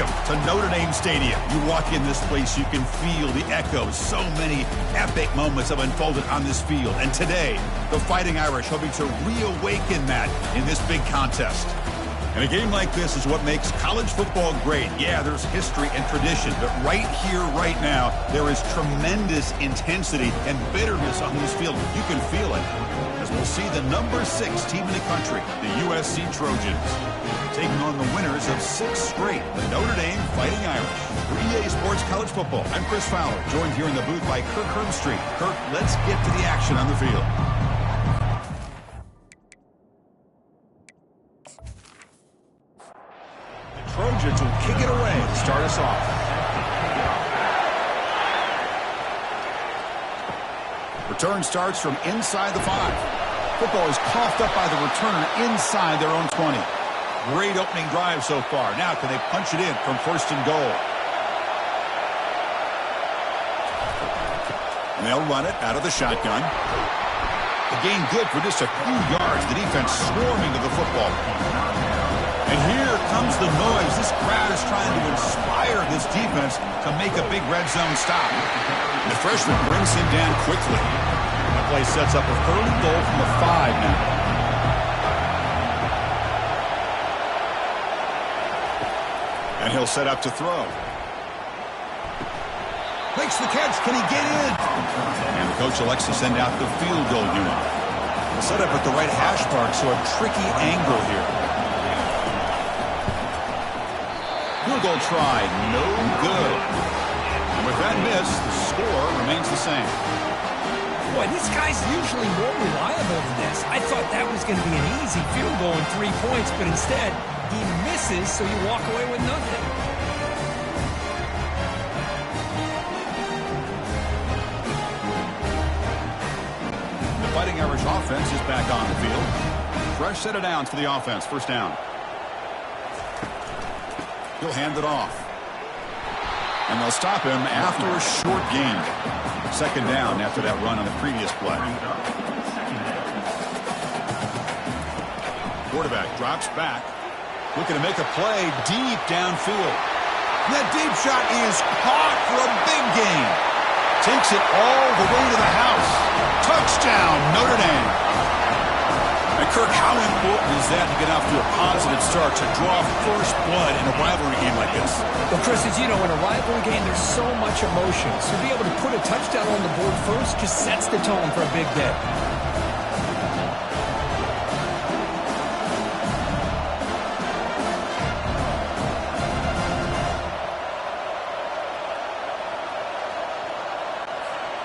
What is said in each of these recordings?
Welcome to Notre Dame Stadium. You walk in this place, you can feel the echoes. So many epic moments have unfolded on this field. And today, the Fighting Irish hoping to reawaken that in this big contest. And a game like this is what makes college football great. Yeah, there's history and tradition, but right here, right now, there is tremendous intensity and bitterness on this field. You can feel it as we'll see the number 6 team in the country, the USC Trojans, taking on the winners of 6 straight, the Notre Dame Fighting Irish. For EA Sports College Football, I'm Chris Fowler, joined here in the booth by Kirk Hermstreet. Kirk, let's get to the action on the field. Trojans will kick it away to start us off. Return starts from inside the 5. Football is coughed up by the returner inside their own 20. Great opening drive so far. Now can they punch it in from first and goal? And they'll run it out of the shotgun. The gain good for just a few yards. The defense swarming to the football. And here comes the noise. This crowd is trying to inspire this defense to make a big red zone stop. And the freshman brings him down quickly. That play sets up a 3rd and goal from the 5 now. And he'll set up to throw. Makes the catch. Can he get in? And the coach elects to send out the field goal unit. He'll set up at the right hash mark, so a tricky angle here. Field goal try, no good. And with that miss, the score remains the same. Boy, this guy's usually more reliable than this. I thought that was going to be an easy field goal and 3 points, but instead, he misses, so you walk away with nothing. The Fighting Irish offense is back on the field. Fresh set of downs for the offense, first down. He'll hand it off. And they'll stop him after a short gain. 2nd down after that run on the previous play. Quarterback drops back. Looking to make a play deep downfield. And that deep shot is caught for a big gain. Takes it all the way to the house. Touchdown, Notre Dame. And Kirk, how important is that to get off to a positive start, to draw first blood in a rivalry game like this? Well, Chris, as you know, in a rivalry game, there's so much emotion. So to be able to put a touchdown on the board first just sets the tone for a big day.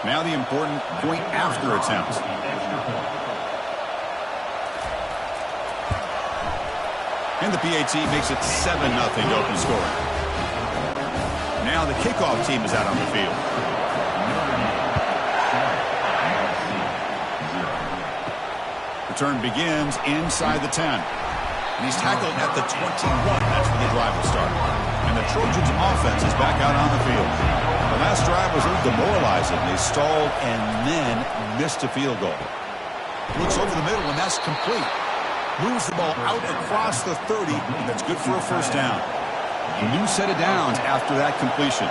Now the important point after attempt. And the PAT makes it 7-0 open scoring. Now the kickoff team is out on the field. Return begins inside the 10. And he's tackled at the 21. That's where the drive will start. And the Trojans offense is back out on the field. The last drive was a little demoralizing. They stalled and then missed a field goal. Looks over the middle, and that's complete. Moves the ball out across the 30, and that's good for a first down. A new set of downs after that completion.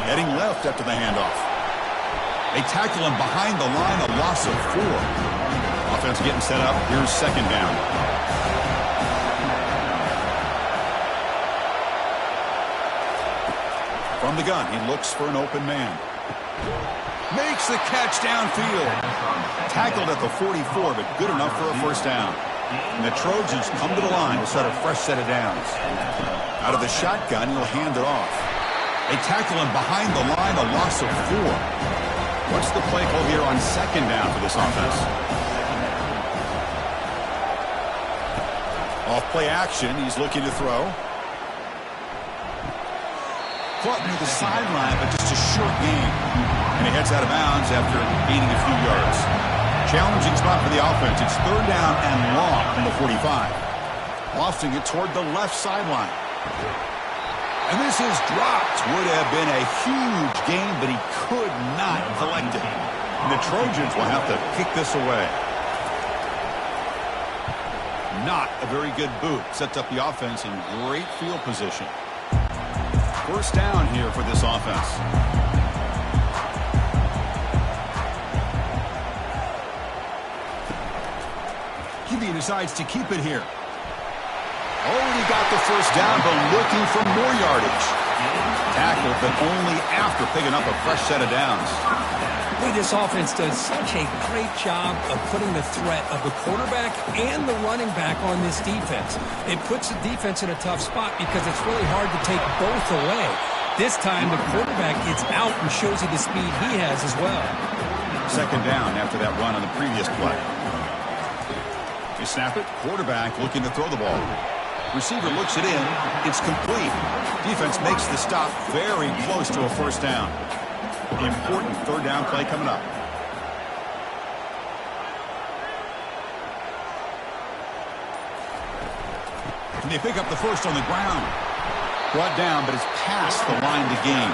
Heading left after the handoff. They tackle him behind the line, a loss of 4. Offense getting set up. Here's 2nd down. From the gun, he looks for an open man. Makes the catch downfield. Tackled at the 44, but good enough for a first down. And the Trojans come to the line to set a fresh set of downs. Out of the shotgun, he'll hand it off. They tackle him behind the line, a loss of 4. What's the play call here on 2nd down for this offense? Off play action, he's looking to throw. Caught near the sideline, but just a short gain. And he heads out of bounds after gaining a few yards. Challenging spot for the offense. It's 3rd down and long from the 45. Lofting it toward the left sideline. And this is dropped. Would have been a huge gain, but he could not collect it. And the Trojans will have to kick this away. Not a very good boot. Sets up the offense in great field position. First down here for this offense. QB decides to keep it here. Already got the first down, but looking for more yardage. Tackled, but only after picking up a fresh set of downs. Boy, this offense does such a great job of putting the threat of the quarterback and the running back on this defense. It puts the defense in a tough spot because it's really hard to take both away. This time, the quarterback gets out and shows you the speed he has as well. Second down after that run on the previous play. They snap it. Quarterback looking to throw the ball. Receiver looks it in. It's complete. Defense makes the stop very close to a first down. Important third down play coming up. And they pick up the first on the ground. Brought down, but it's past the line to gain.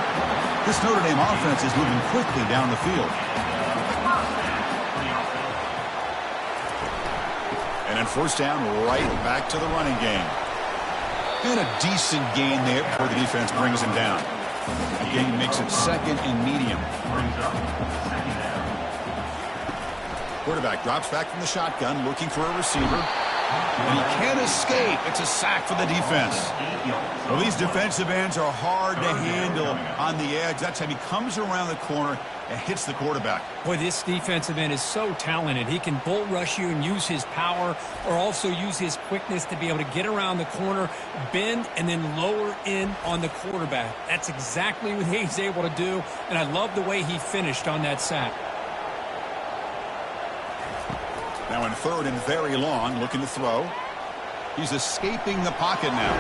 This Notre Dame offense is moving quickly down the field. And then first down, right back to the running game. And a decent gain there before the defense brings him down. The gain makes it second and medium. Quarterback drops back from the shotgun, looking for a receiver. And he can't escape. It's a sack for the defense. Well, these defensive ends are hard to handle on the edge. That time he comes around the corner and hits the quarterback. Boy, this defensive end is so talented. He can bull rush you and use his power, or also use his quickness to be able to get around the corner, bend, and then lower in on the quarterback. That's exactly what he's able to do, and I love the way he finished on that sack. Now in third and very long, looking to throw. He's escaping the pocket now.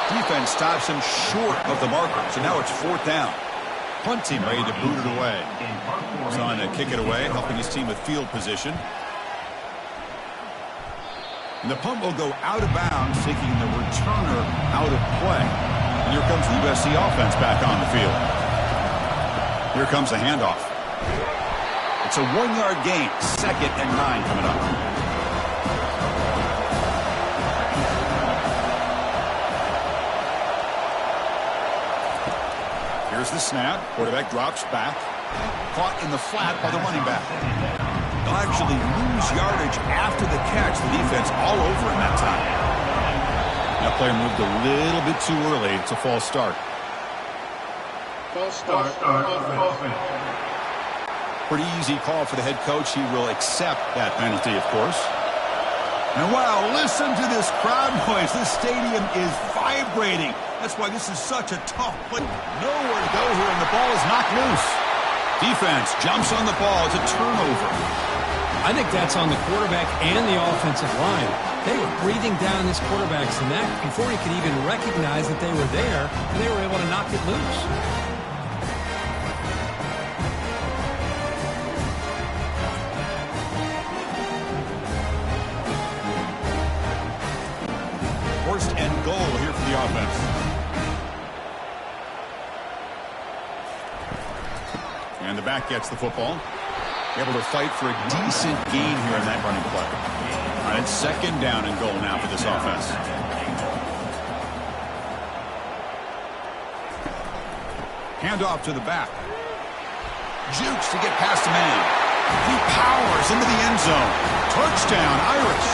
Defense stops him short of the marker, so now it's fourth down. Punt team ready to boot it away. He's on to kick it away, helping his team with field position. And the punt will go out of bounds, taking the returner out of play. And here comes the USC offense back on the field. Here comes the handoff. It's a 1-yard gain, second and 9 coming up. Here's the snap. Quarterback drops back. Caught in the flat by the running back. They'll actually lose yardage after the catch. The defense all over in that time. That player moved a little bit too early. It's a false start. False start. Pretty easy call for the head coach. He will accept that penalty, of course. And wow, listen to this crowd noise. This stadium is vibrating. That's why this is such a tough play. Nowhere to go here, and the ball is knocked loose. Defense jumps on the ball. It's a turnover. I think that's on the quarterback and the offensive line. They were breathing down this quarterback's neck before he could even recognize that they were there, and they were able to knock it loose. First and goal here for the offense. And the back gets the football. Able to fight for a decent gain here in that running play. All right, second down and goal now for this offense. Handoff to the back. Jukes to get past the man. He powers into the end zone. Touchdown, Irish.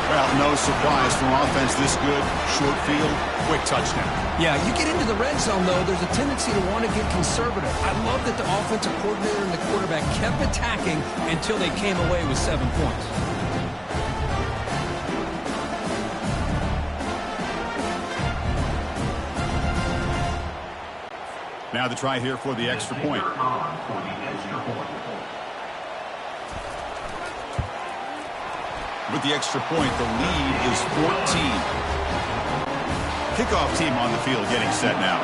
Well, no surprise from offense this good. Short field, quick touchdown. Yeah, you get into the red zone, though, there's a tendency to want to get conservative. I love that the offensive coordinator and the quarterback kept attacking until they came away with 7 points. Now the try here for the extra point. With the extra point, the lead is 14. Kickoff team on the field getting set now.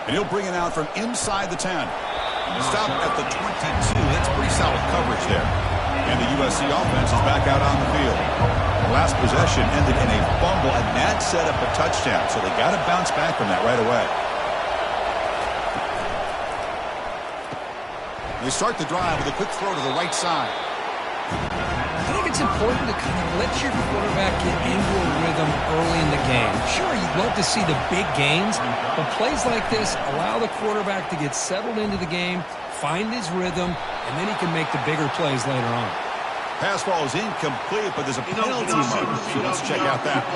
And he'll bring it out from inside the 10. Stop at the 22. That's pretty solid coverage there. And the USC offense is back out on the field. The last possession ended in a fumble, and that set up a touchdown. So they got to bounce back from that right away. They start the drive with a quick throw to the right side. I think it's important to kind of let your quarterback get into a rhythm early in the game. Sure, you'd love to see the big gains, but plays like this allow the quarterback to get settled into the game, find his rhythm, and then he can make the bigger plays later on. Pass ball is incomplete, but there's a penalty mark. So let's check out that.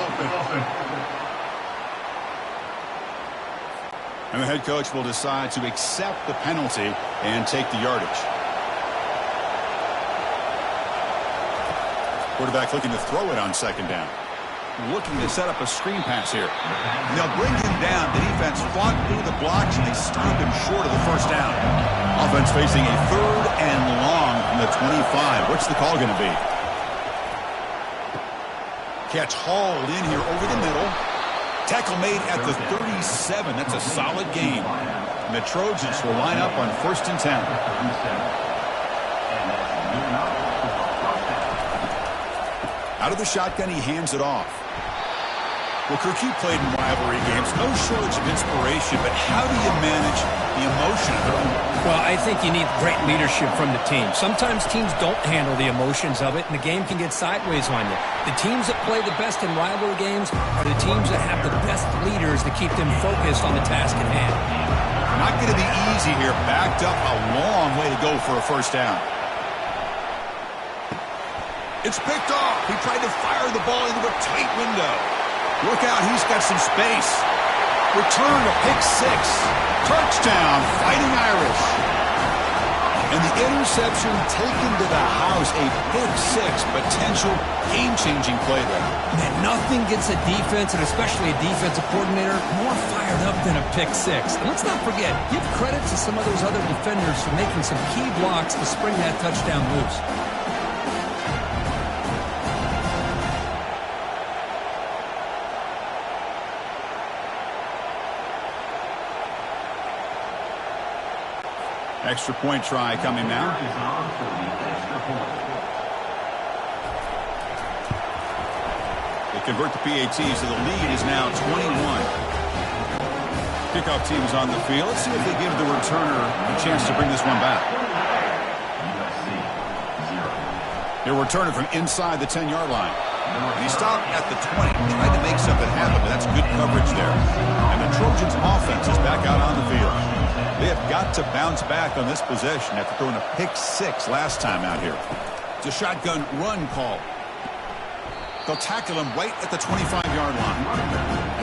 And the head coach will decide to accept the penalty and take the yardage. Quarterback looking to throw it on second down. Looking to set up a screen pass here. And they'll bring him down. The defense fought through the blocks, and they stop him short of the first down. Offense facing a 3rd and long from the 25. What's the call going to be? Catch hauled in here over the middle. Tackle made at the 37. That's a solid gain. And the Trojans will line up on 1st and 10. Out of the shotgun, he hands it off. Well, Kirk, you played in rivalry games. No shortage of inspiration, but how do you manage the emotion of it? Well, I think you need great leadership from the team. Sometimes teams don't handle the emotions of it, and the game can get sideways on you. The teams that play the best in rivalry games are the teams that have the best leaders to keep them focused on the task at hand. Not going to be easy here. Backed up a long way to go for a first down. It's picked off. He tried to fire the ball into a tight window. Look out, he's got some space. Return to pick 6. Touchdown, Fighting Irish. And the interception taken to the house. A pick 6, potential game-changing play there. Man, nothing gets a defense, and especially a defensive coordinator, more fired up than a pick 6. And let's not forget, give credit to some of those other defenders for making some key blocks to spring that touchdown loose. Extra point try coming now. They convert the PAT, so the lead is now 21. Kickoff team is on the field. Let's see if they give the returner a chance to bring this one back. He'll return it from inside the 10-yard line. And he stopped at the 20, tried to make something happen, but that's good coverage there. And the Trojans' offense is back out on the field. They have got to bounce back on this possession after throwing a pick 6 last time out here. It's a shotgun run call. They'll tackle him right at the 25-yard line.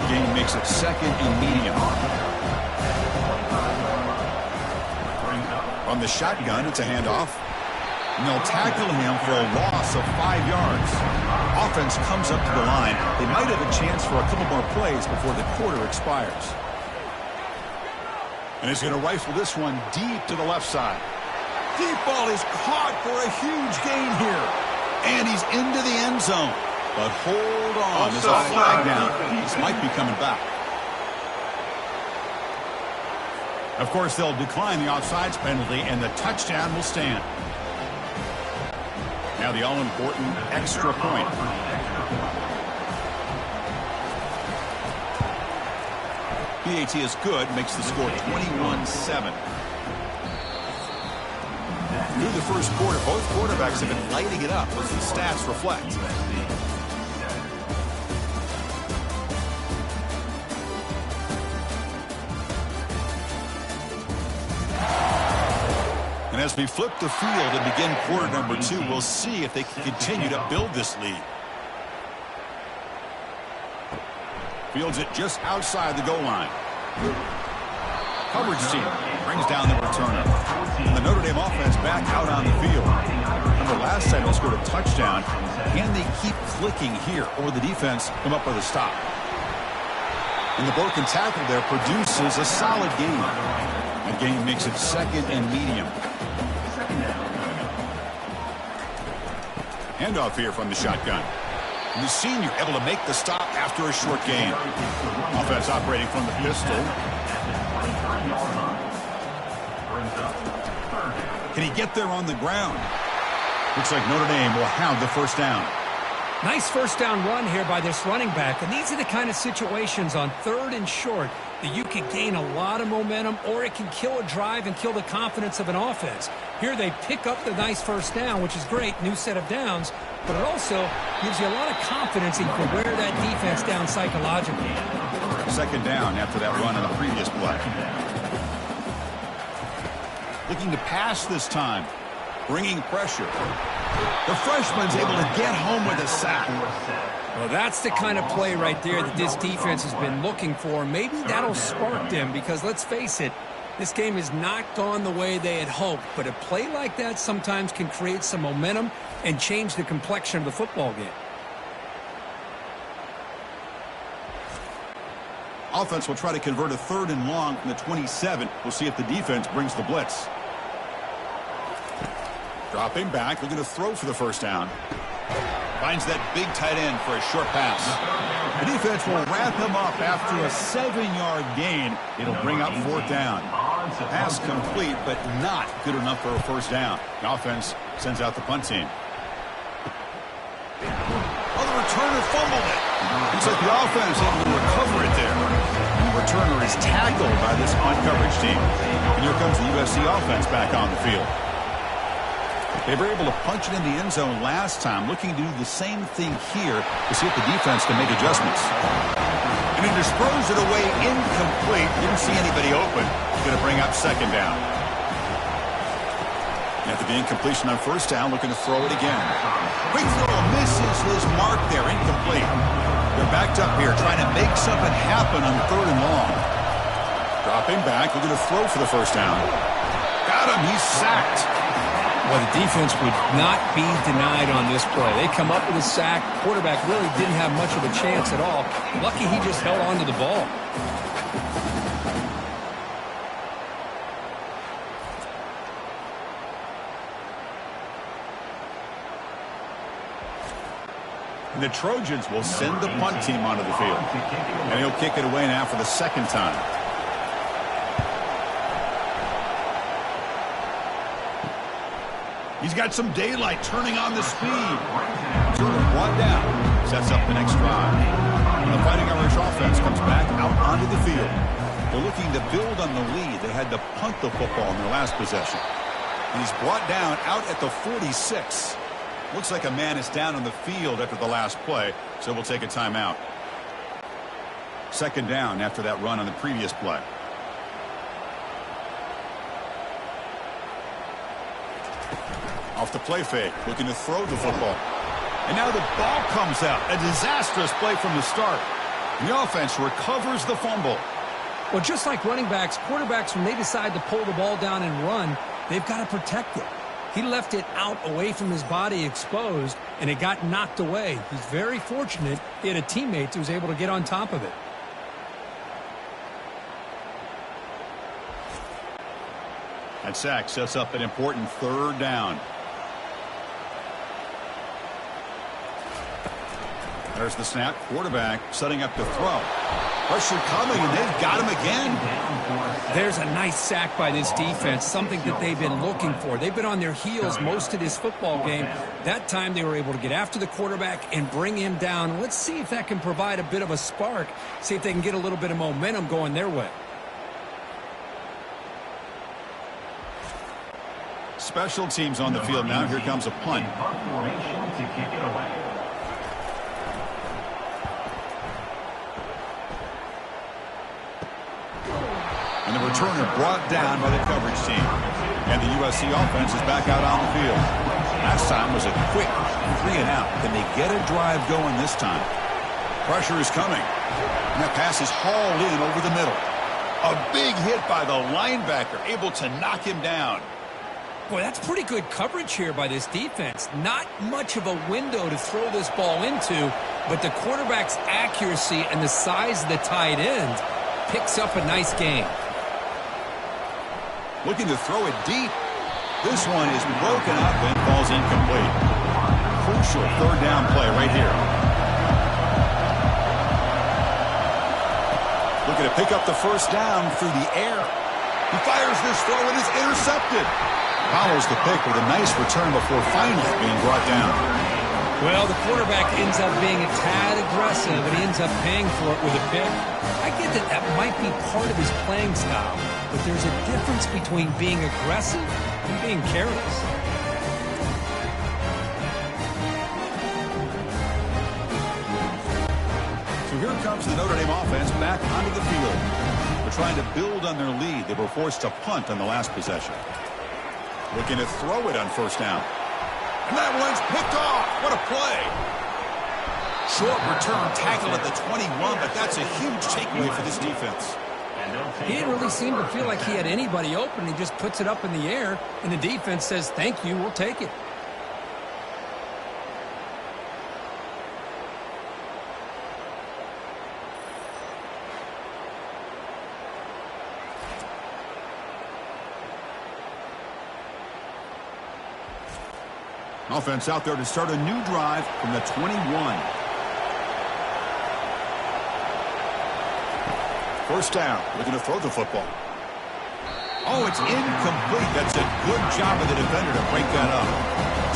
The game makes it 2nd and medium. From the shotgun, it's a handoff. And they'll tackle him for a loss of 5 yards. Offense comes up to the line. They might have a chance for a couple more plays before the quarter expires. And he's going to rifle this one deep to the left side. Deep ball is caught for a huge gain here. And he's into the end zone. But hold on, there's a flag down. This might be coming back. Of course, they'll decline the offsides penalty, and the touchdown will stand. Now the all-important extra point. PAT is good, makes the score 21-7. Through the first quarter, both quarterbacks have been lighting it up, as the stats reflect. And as we flip the field and begin quarter number 2, we'll see if they can continue to build this lead. Fields it just outside the goal line. Coverage team brings down the returner. And the Notre Dame offense back out on the field. Remember, last time they scored a touchdown. Can they keep clicking here, or the defense come up with a stop? And the broken tackle there produces a solid gain. The game makes it 2nd and medium. Handoff here from the shotgun. And the senior able to make the stop after a short gain. Offense operating from the pistol. Can he get there on the ground? Looks like Notre Dame will have the first down. Nice first down run here by this running back. And these are the kind of situations on 3rd and short that you can gain a lot of momentum, or it can kill a drive and kill the confidence of an offense. Here they pick up the nice first down, which is great, new set of downs, but it also gives you a lot of confidence that you can wear that defense down psychologically. 2nd down after that run on the previous play. Looking to pass this time, bringing pressure. The freshman's able to get home with a sack. Well, that's the kind of play right there that this defense has been looking for. Maybe that'll spark them because, let's face it, this game has not gone the way they had hoped. But a play like that sometimes can create some momentum and change the complexion of the football game. Offense will try to convert a 3rd and long from the 27. We'll see if the defense brings the blitz. Dropping back, looking to throw for the first down. Finds that big tight end for a short pass. The defense will wrap him up after a 7-yard gain. It'll bring up 4th down. Pass complete, but not good enough for a first down. The offense sends out the punt team. Oh, the returner fumbled it. Looks like the offense able to recover it there. And the returner is tackled by this punt coverage team. And here comes the USC offense back on the field. They were able to punch it in the end zone last time, looking to do the same thing here to see if the defense can make adjustments. And he just throws it away incomplete. Didn't see anybody open. Going to bring up 2nd down. After the incompletion on 1st down, looking to throw it again. Quick throw, misses his mark there, incomplete. They're backed up here, trying to make something happen on 3rd and long. Dropping back, looking to throw for the first down. Got him, he's sacked. Well, the defense would not be denied on this play. They come up with a sack. Quarterback really didn't have much of a chance at all. Lucky he just held on to the ball. And the Trojans will send the punt team onto the field. And he'll kick it away now for the 2nd time. He's got some daylight turning on the speed. Sort of brought down. Sets up the next drive. And the Fighting Irish offense comes back out onto the field. They're looking to build on the lead. They had to punt the football in their last possession. And he's brought down out at the 46. Looks like a man is down on the field after the last play, so we'll take a timeout. 2nd down after that run on the previous play. Off the play fake, looking to throw the football. And now the ball comes out. A disastrous play from the start. And the offense recovers the fumble. Well, just like running backs, quarterbacks, when they decide to pull the ball down and run, they've got to protect it. He left it out away from his body exposed, and it got knocked away. He's very fortunate he had a teammate who was able to get on top of it. That sack sets up an important 3rd down. There's the snap. Quarterback setting up to throw. Pressure coming, and they've got him again. There's a nice sack by this defense, something that they've been looking for. They've been on their heels most of this football game. That time they were able to get after the quarterback and bring him down. Let's see if that can provide a bit of a spark, see if they can get a little bit of momentum going their way. Special teams on the field now. Here comes a punt. And the returner brought down by the coverage team. And the USC offense is back out on the field. Last time was a quick 3 and out. Can they get a drive going this time? Pressure is coming. And that pass is hauled in over the middle. A big hit by the linebacker, able to knock him down. Boy, that's pretty good coverage here by this defense. Not much of a window to throw this ball into, but the quarterback's accuracy and the size of the tight end picks up a nice gain. Looking to throw it deep. This one is broken up and falls incomplete. Crucial 3rd down play right here. Looking to pick up the first down through the air. He fires this throw and is intercepted. Follows the pick with a nice return before finally being brought down. Well, the quarterback ends up being a tad aggressive, and he ends up paying for it with a pick. I get that that might be part of his playing style, but there's a difference between being aggressive and being careless. So here comes the Notre Dame offense back onto the field. They're trying to build on their lead. They were forced to punt on the last possession. Looking to throw it on first down. And that one's picked off. What a play. Short return tackle at the 21, but that's a huge takeaway for this defense. He didn't really seem to feel like he had anybody open. He just puts it up in the air, and the defense says, thank you, we'll take it. Offense out there to start a new drive from the 21. First down, looking to throw the football. Oh, it's incomplete. That's a good job of the defender to break that up.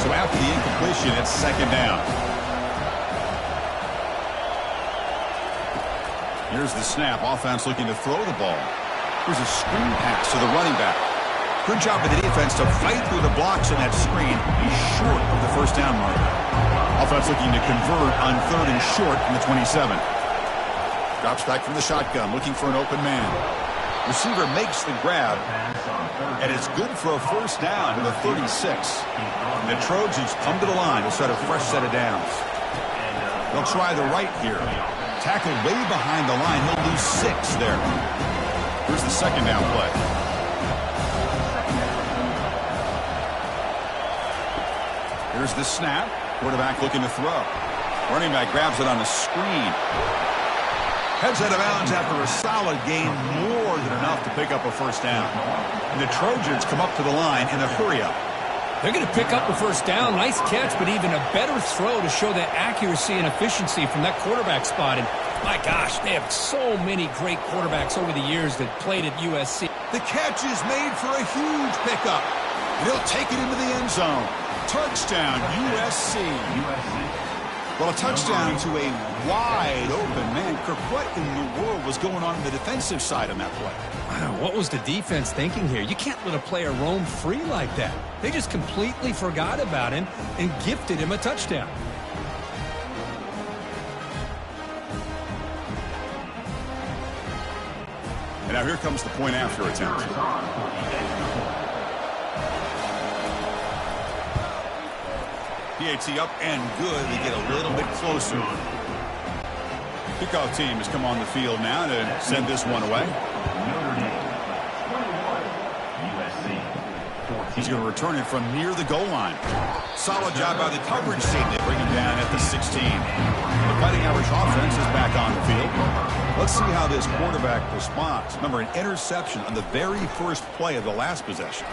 So after the incompletion, it's second down. Here's the snap. Offense looking to throw the ball. Here's a screen pass to the running back. Good job of the defense to fight through the blocks on that screen. He's short of the first down mark. Offense looking to convert on third and short from the 27. Drops back from the shotgun, looking for an open man. Receiver makes the grab, and it's good for a first down to the 36. And the Trojans come to the line to start a fresh set of downs. They'll try the right here. Tackled way behind the line. He'll lose 6 there. Here's the second down play. Here's the snap. Quarterback looking to throw. Running back grabs it on the screen. Heads out of bounds after a solid gain, more than enough to pick up a first down. And the Trojans come up to the line in a hurry-up. They're going to pick up the first down. Nice catch, but even a better throw to show that accuracy and efficiency from that quarterback spot. And my gosh, they have so many great quarterbacks over the years that played at USC. The catch is made for a huge pickup. And he'll take it into the end zone. Touchdown, USC. Well, a touchdown to a wide open man. Kirk, what in the world was going on the defensive side on that play? Wow, what was the defense thinking here? You can't let a player roam free like that. They just completely forgot about him and gifted him a touchdown. And now here comes the point after attempt. PAT up and good. They get a little bit closer. Kickoff team has come on the field now to send this one away. He's going to return it from near the goal line. Solid job by the coverage team. They bring him down at the 16. The Fighting Irish offense is back on the field. Let's see how this quarterback responds. Remember, an interception on the very first play of the last possession.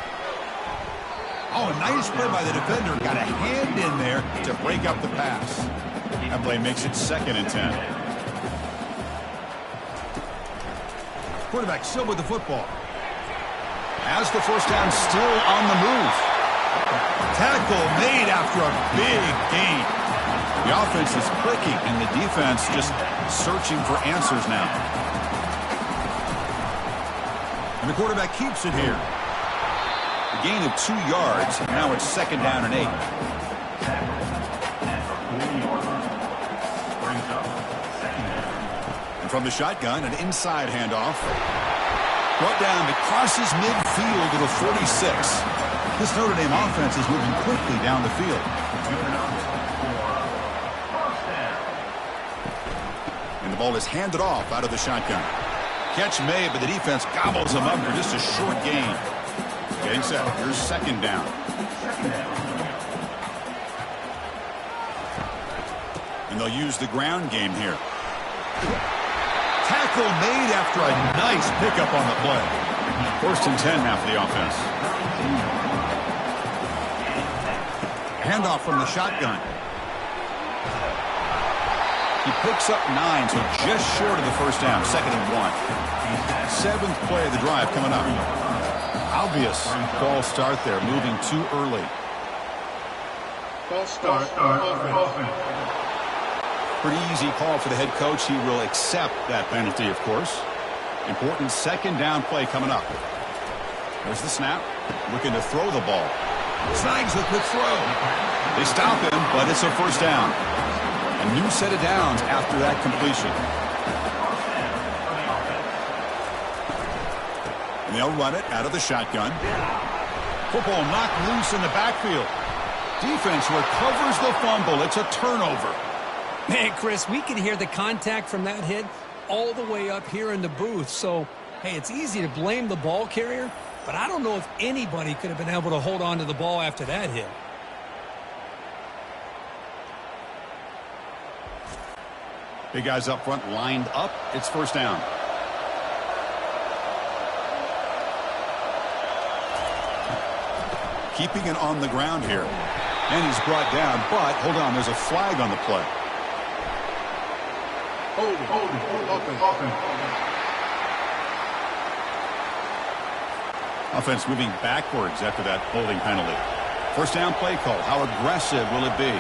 Oh, nice play by the defender. Got a hand in there to break up the pass. That play makes it 2nd and 10. Quarterback still with the football. As the first down, still on the move. Tackle made after a big gain. The offense is clicking, and the defense just searching for answers now. And the quarterback keeps it here. A gain of 2 yards. Now it's 2nd down and 8. And from the shotgun, an inside handoff. Brought down that crosses midfield to the 46. This Notre Dame offense is moving quickly down the field. And the ball is handed off out of the shotgun. Catch made, but the defense gobbles him up for just a short gain. Getting set. Here's 2nd down. And they'll use the ground game here. Tackle made after a nice pickup on the play. 1st and 10 now for the offense. Handoff from the shotgun. He picks up 9, so just short of the first down. 2nd and 1. 7th play of the drive coming up. Obvious false start there, moving too early. False start. Offense. Pretty easy call for the head coach. He will accept that penalty, of course. Important second down play coming up. There's the snap. Looking to throw the ball. Snags the quick throw. They stop him, but it's a first down. A new set of downs after that completion. And they'll run it out of the shotgun. Football knocked loose in the backfield. Defense recovers the fumble. It's a turnover. Man, Chris, we can hear the contact from that hit all the way up here in the booth. So, hey, it's easy to blame the ball carrier, but I don't know if anybody could have been able to hold on to the ball after that hit. Big guys up front lined up. It's first down. Keeping it on the ground here. And he's brought down, but hold on, there's a flag on the play. Hold. Offense moving backwards after that holding penalty. First down play call. How aggressive will it be?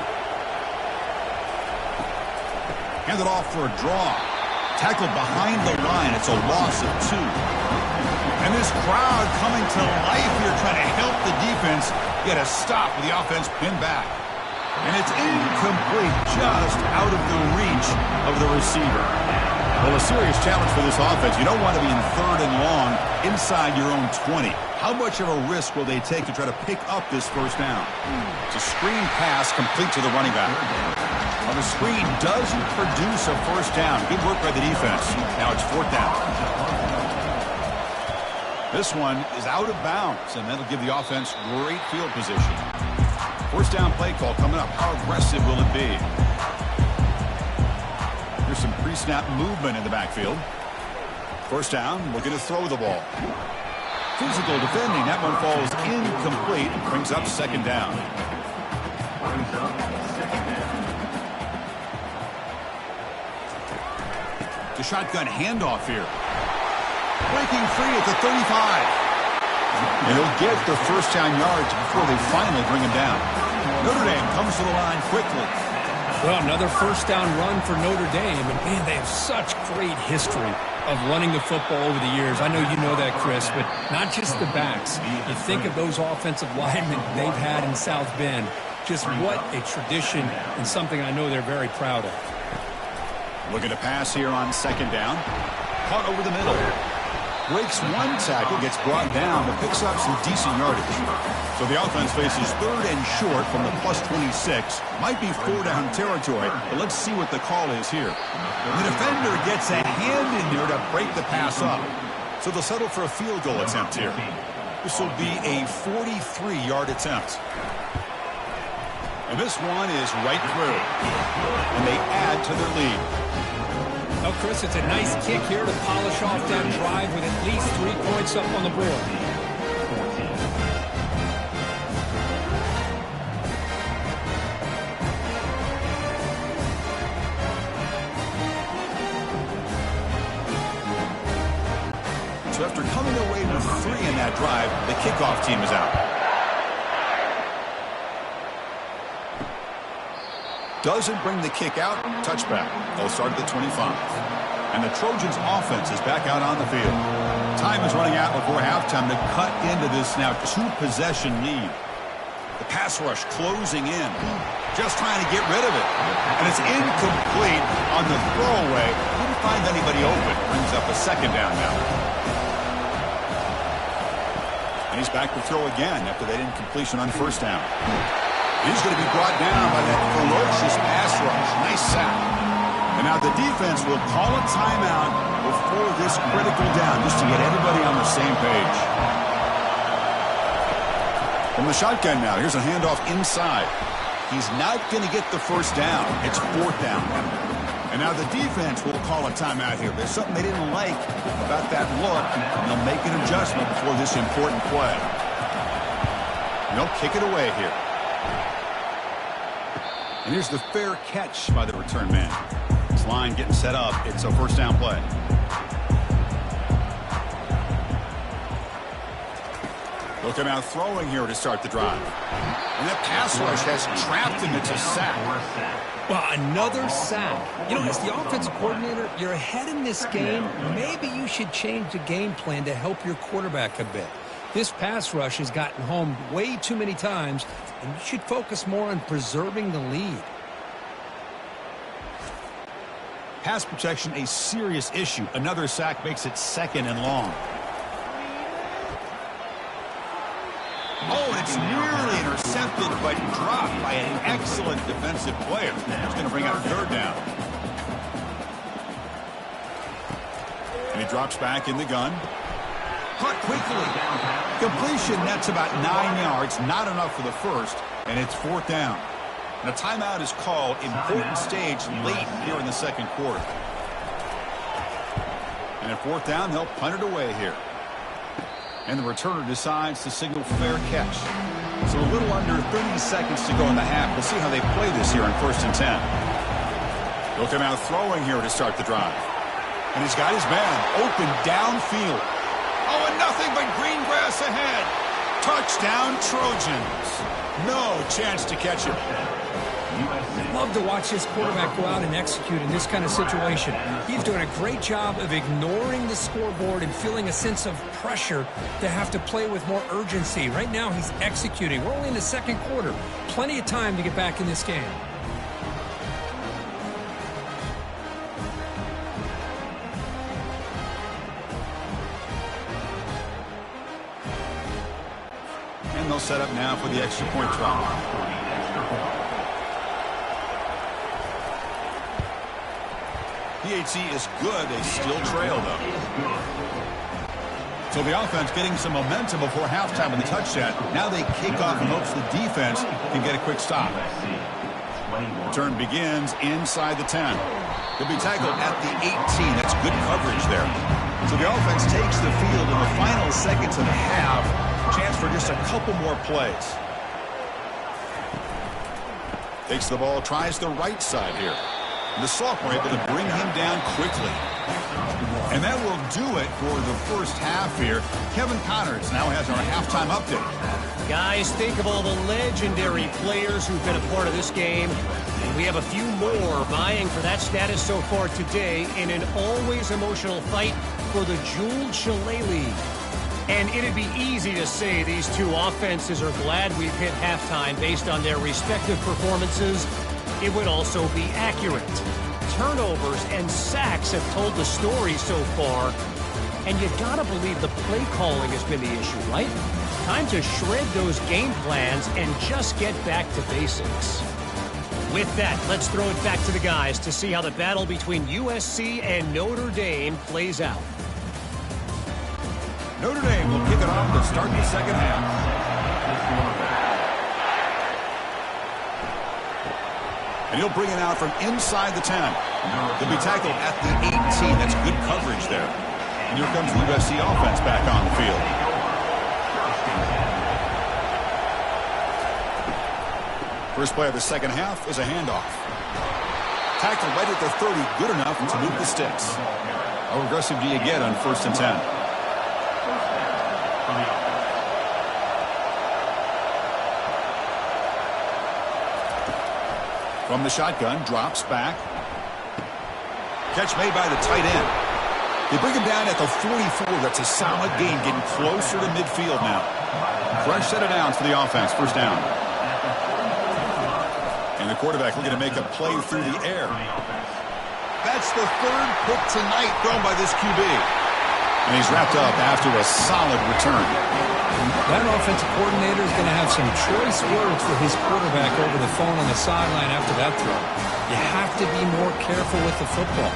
Handed off for a draw. Tackled behind the line. It's a loss of 2. And this crowd coming to life here trying to help the defense get a stop with the offense pinned back. And it's incomplete, just out of the reach of the receiver. Well, a serious challenge for this offense. You don't want to be in third and long inside your own 20. How much of a risk will they take to try to pick up this first down? It's a screen pass complete to the running back. Well, the screen doesn't produce a first down. Good work by the defense. Now it's fourth down. This one is out of bounds, and that'll give the offense great field position. First down play call coming up. How aggressive will it be? There's some pre-snap movement in the backfield. First down, looking to throw the ball. Physical defending. That one falls incomplete. Brings up second down. The shotgun handoff here. Breaking free at the 35. And he'll get the first down yards before they finally bring him down. Notre Dame comes to the line quickly. Well, another first down run for Notre Dame. And, man, they have such great history of running the football over the years. I know you know that, Chris, but not just the backs. You think of those offensive linemen they've had in South Bend. Just what a tradition and something I know they're very proud of. Looking to pass here on second down. Caught over the middle. Breaks one tackle, gets brought down, but picks up some decent yardage. So the offense faces third and short from the plus 26. Might be 4-down territory, but let's see what the call is here. The defender gets a hand in there to break the pass up. So they'll settle for a field goal attempt here. This will be a 43-yard attempt. And this one is right through. And they add to their lead. Well, Chris, it's a nice kick here to polish off that drive with at least 3 points up on the board. So after coming away with 3 in that drive, the kickoff team is out. Doesn't bring the kick out. Touchback. They'll start at the 25. And the Trojans' offense is back out on the field. Time is running out before halftime to cut into this now 2-possession lead. The pass rush closing in. Just trying to get rid of it. And it's incomplete on the throwaway. Couldn't find anybody open. Brings up a second down now. And he's back to throw again after that incompletion on first down. He's going to be brought down by that ferocious pass rush. Nice sack. And now the defense will call a timeout before this critical down just to get everybody on the same page. From the shotgun now, here's a handoff inside. He's not going to get the first down. It's fourth down. And now the defense will call a timeout here. There's something they didn't like about that look, and they'll make an adjustment before this important play. And they'll kick it away here. And here's the fair catch by the return man. This line getting set up. It's a first down play. Looking out throwing here to start the drive. And that pass rush has trapped him. It's a sack. Well, another sack. You know, as the offensive coordinator, you're ahead in this game. Maybe you should change the game plan to help your quarterback a bit. This pass rush has gotten home way too many times, and you should focus more on preserving the lead. Pass protection, a serious issue. Another sack makes it 2nd and long. Oh, and it's nearly intercepted, but dropped by an excellent defensive player. It's going to bring out 3rd down. And he drops back in the gun. Caught quickly. Completion nets about 9 yards. Not enough for the first, and it's 4th down. And a timeout is called. Important stage late here in the 2nd quarter. And at 4th down, they'll punt it away here. And the returner decides to signal fair catch. So a little under 30 seconds to go in the half. We'll see how they play this here on 1st and 10. Looking out throwing here to start the drive. And he's got his man open downfield. Oh, and nothing but green grass ahead. Touchdown, Trojans. No chance to catch him. Love to watch this quarterback go out and execute in this kind of situation. He's doing a great job of ignoring the scoreboard and feeling a sense of pressure to have to play with more urgency. Right now, he's executing. We're only in the 2nd quarter. Plenty of time to get back in this game. And they'll set up now for the extra point try. PHC is good. They still trail, though. So the offense getting some momentum before halftime with the touchdown. Now they kick off in hopes the defense can get a quick stop. Return begins inside the 10. He'll be tackled at the 18. That's good coverage there. So the offense takes the field in the final seconds of the half. Chance for just a couple more plays. Takes the ball, tries the right side here. The sophomore able to bring him down quickly. And that will do it for the first half here. Kevin Connors now has our halftime update. Guys, think of all the legendary players who've been a part of this game. And we have a few more vying for that status so far today in an always emotional fight for the Jeweled Shillelagh. And it'd be easy to say these two offenses are glad we've hit halftime based on their respective performances. It would also be accurate. Turnovers and sacks have told the story so far. And you gotta believe the play calling has been the issue, right? Time to shred those game plans and just get back to basics. With that, let's throw it back to the guys to see how the battle between USC and Notre Dame plays out. Notre Dame will kick it off to start the 2nd half. And he'll bring it out from inside the 10. He'll be tackled at the 18. That's good coverage there. And here comes the USC offense back on the field. First play of the 2nd half is a handoff. Tackled right at the 30. Good enough to move the sticks. How aggressive do you get on 1st and 10? From the shotgun, drops back. Catch made by the tight end. They bring him down at the 44. That's a solid gain, getting closer to midfield now. Fresh set of downs for the offense. 1st down. And the quarterback looking to make a play through the air. That's the 3rd pick tonight thrown by this QB. And he's wrapped up after a solid return. That offensive coordinator is going to have some choice words for his quarterback over the phone on the sideline after that throw. You have to be more careful with the football.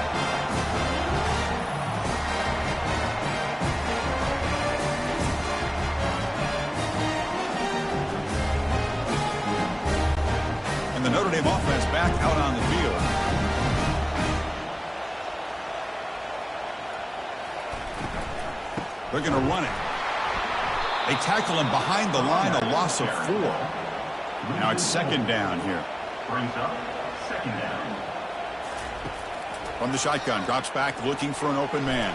And the Notre Dame offense back out on the field. They're going to run it. They tackle him behind the line, a loss of 4. Now it's 2nd down here. Brings up 2nd down. From the shotgun, drops back, looking for an open man.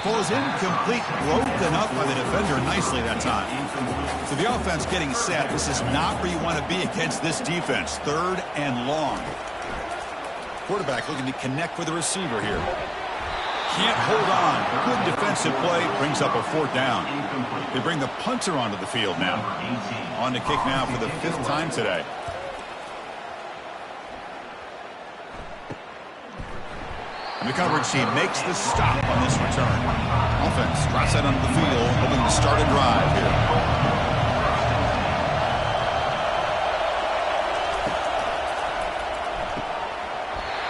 Falls incomplete, broken up by the defender nicely that time. So the offense getting set. This is not where you want to be against this defense. 3rd and long. Quarterback looking to connect with the receiver here. Can't hold on. Good defensive play. Brings up a 4th down. They bring the punter onto the field now. On to kick now for the 5th time today. And the coverage team makes the stop on this return. Offense drops that onto the field, hoping to start a drive here.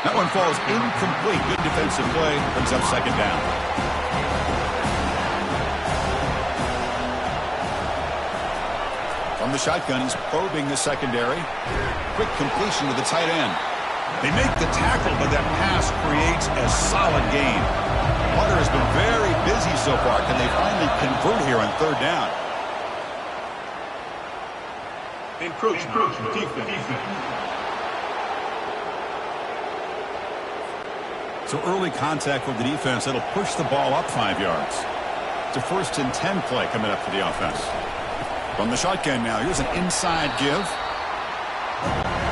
That one falls incomplete. Good defensive play. Brings up 2nd down. From the shotgun, he's probing the secondary. Quick completion to the tight end. They make the tackle, but that pass creates a solid gain. Notre has been very busy so far. Can they finally convert here on 3rd down? Encroachment. Defense. So early contact with the defense, that'll push the ball up 5 yards. It's a 1st and 10 play coming up for the offense. From the shotgun now, here's an inside give.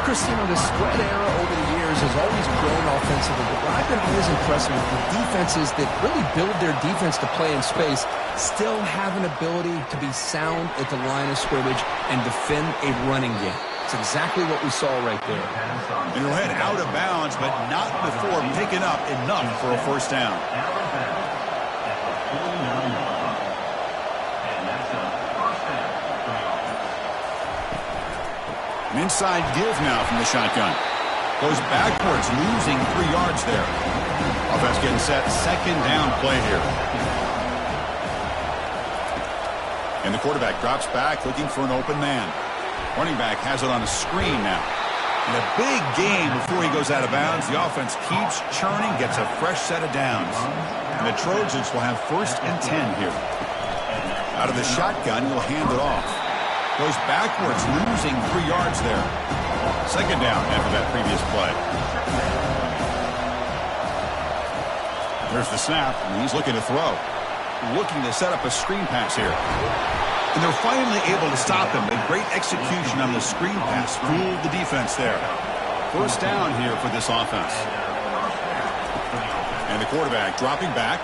Christine, the spread era over the years has always grown offensively, but I've been always impressed with the defenses that really build their defense to play in space, still have an ability to be sound at the line of scrimmage and defend a running game. It's exactly what we saw right there. And he'll head out of bounds, but not before picking up enough for a 1st down. An inside give now from the shotgun. Goes backwards, losing 3 yards there. Offense getting set. 2nd down play here. And the quarterback drops back, looking for an open man. Running back has it on a screen now. And a big gain before he goes out of bounds. The offense keeps churning, gets a fresh set of downs. And the Trojans will have 1st and 10 here. Out of the shotgun, he'll hand it off. Goes backwards, losing 3 yards there. 2nd down after that previous play. There's the snap, and he's looking to throw. Looking to set up a screen pass here. And they're finally able to stop him. A great execution on the screen pass. Fooled the defense there. 1st down here for this offense. And the quarterback dropping back.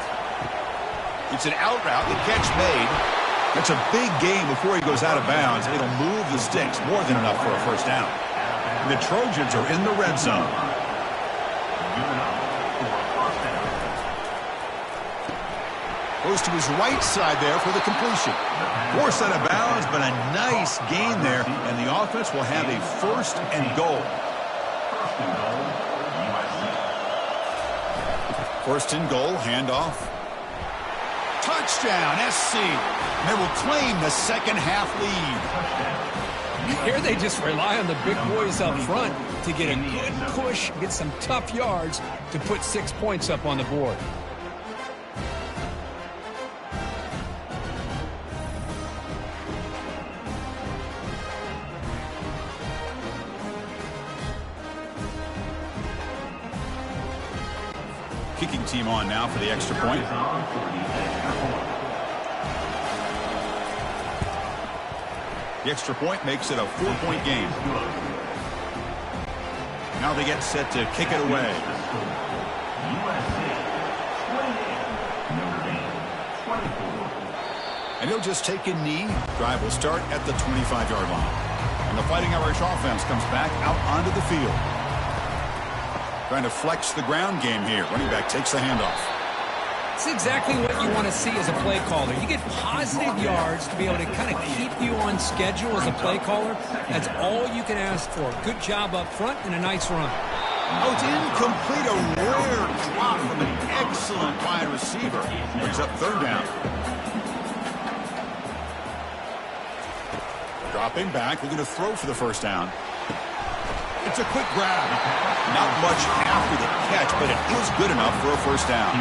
It's an out route. The catch made. That's a big gain before he goes out of bounds. It'll move the sticks. More than enough for a 1st down. And the Trojans are in the red zone. Goes to his right side there for the completion. Forced out of bounds, but a nice gain there. And the offense will have a 1st and goal. 1st and goal, handoff. Touchdown, SC. And they will claim the 2nd half lead. Here they just rely on the big boys up front to get a good push, get some tough yards to put 6 points up on the board. Kicking team on now for the extra point. The extra point makes it a 4-point game. Now they get set to kick it away. And he'll just take a knee. Drive will start at the 25-yard line. And the Fighting Irish offense comes back out onto the field. Trying to flex the ground game here. Running back takes the handoff. It's exactly what you want to see as a play caller. You get positive yards to be able to kind of keep you on schedule as a play caller. That's all you can ask for. Good job up front and a nice run. Oh, it's incomplete. A rare drop from an excellent wide receiver. Brings up 3rd down. Dropping back. Looking to throw for the 1st down. It's a quick grab. Not much after the catch, but it is good enough for a 1st down.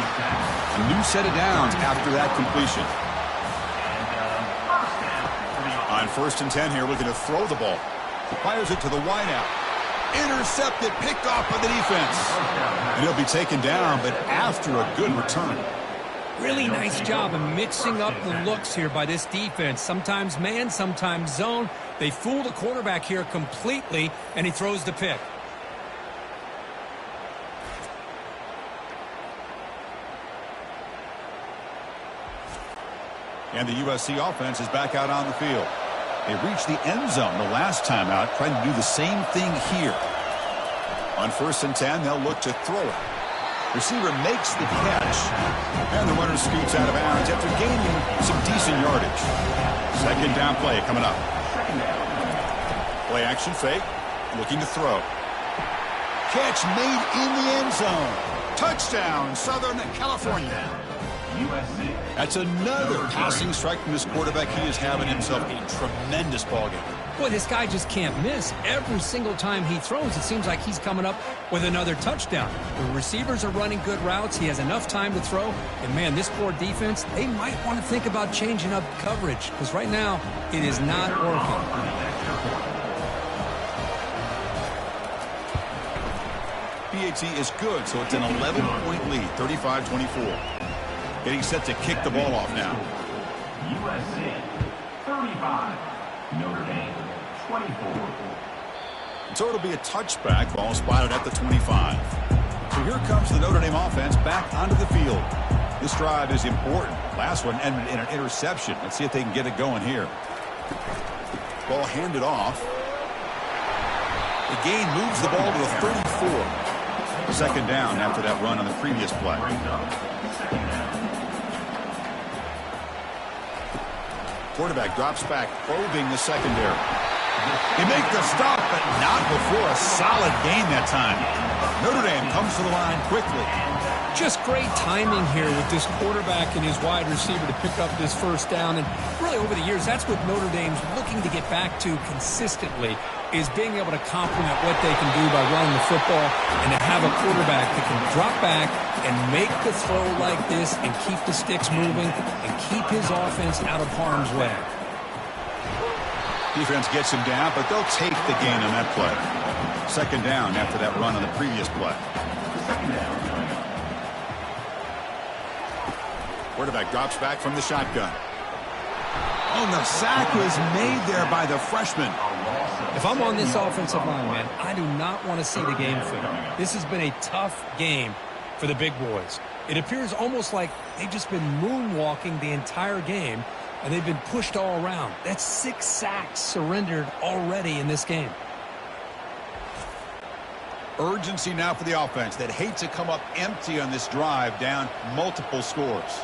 A new set of downs after that completion. On 1st and 10 here, looking to throw the ball. Fires it to the wideout. Intercepted, picked off by the defense. And he'll be taken down, but after a good return. Really nice job of mixing up the looks here by this defense. Sometimes man, sometimes zone. They fool the quarterback here completely, and he throws the pick. And the USC offense is back out on the field. They reached the end zone the last time out, trying to do the same thing here. On 1st and 10, they'll look to throw it. Receiver makes the catch, and the runner scoots out of bounds after gaining some decent yardage. 2nd down play coming up. Play action fake, looking to throw. Catch made in the end zone. Touchdown, Southern California. USC. That's another passing strike from this quarterback. He is having himself a tremendous ballgame. Boy, this guy just can't miss. Every single time he throws, it seems like he's coming up with another touchdown. The receivers are running good routes. He has enough time to throw. And, man, this poor defense, they might want to think about changing up coverage because right now it is not working. PAT is good, so it's an 11-point lead, 35-24. Getting set to kick the ball off now. USC 35. Notre Dame 24. So it'll be a touchback ball spotted at the 25. So here comes the Notre Dame offense back onto the field. This drive is important. Last one ended in an interception. Let's see if they can get it going here. Ball handed off. The gain moves the ball to the 34. 2nd down after that run on the previous play. Quarterback drops back, probing the secondary. They make the stop, but not before a solid gain that time. Notre Dame comes to the line quickly. Just great timing here with this quarterback and his wide receiver to pick up this 1st down. And really over the years, that's what Notre Dame's looking to get back to consistently, is being able to complement what they can do by running the football and to have a quarterback that can drop back and make the throw like this and keep the sticks moving and keep his offense out of harm's way. Defense gets him down, but they'll take the gain on that play. 2nd down after that run on the previous play. Quarterback drops back from the shotgun. Oh, and the sack was made there by the freshman. If I'm on this offensive line, man, I do not want to see the game film. This has been a tough game for the big boys. It appears almost like they've just been moonwalking the entire game, and they've been pushed all around. That's 6 sacks surrendered already in this game. Urgency now for the offense that hates to come up empty on this drive, down multiple scores.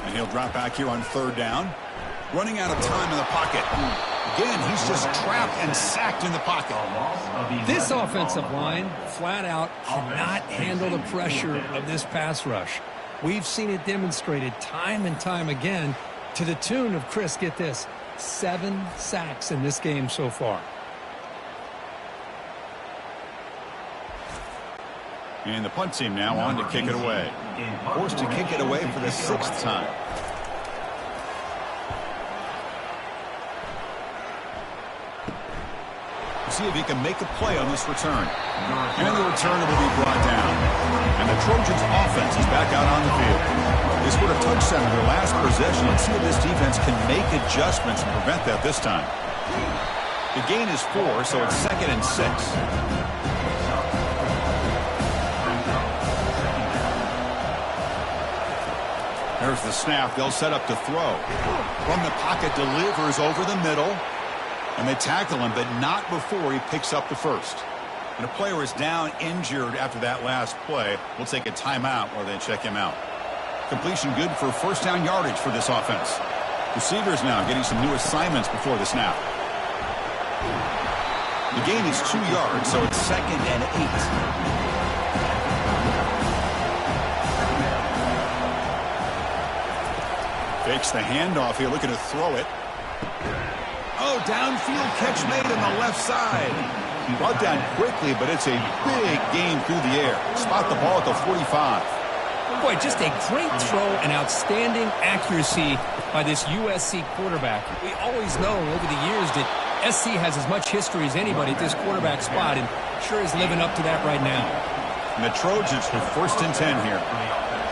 And he'll drop back here on 3rd down. Running out of time in the pocket. Again, he's just trapped and sacked in the pocket. This offensive line, flat out, cannot handle the pressure of this pass rush. We've seen it demonstrated time and time again to the tune of, Chris, get this, 7 sacks in this game so far. And the punt team now on to kick it away. Forced to kick it away for the 6th time. See if he can make a play on this return. And the returner will be brought down. And the Trojans offense is back out on the field. They scored a touchdown in their last possession. Let's see if this defense can make adjustments and prevent that this time. The gain is 4, so it's 2nd and 6. There's the snap. They'll set up to throw. From the pocket, delivers over the middle. And they tackle him, but not before he picks up the 1st. And a player is down injured after that last play. We'll take a timeout while they check him out. Completion good for 1st down yardage for this offense. Receivers now getting some new assignments before the snap. The gain is 2 yards, so it's 2nd and 8. Fakes the handoff here, looking to throw it. Oh, downfield catch made on the left side. Brought down quickly, but it's a big gain through the air. Spot the ball at the 45. Boy, just a great throw and outstanding accuracy by this USC quarterback. We always know over the years that SC has as much history as anybody at this quarterback spot, and sure is living up to that right now. And the Trojans with 1st and 10 here.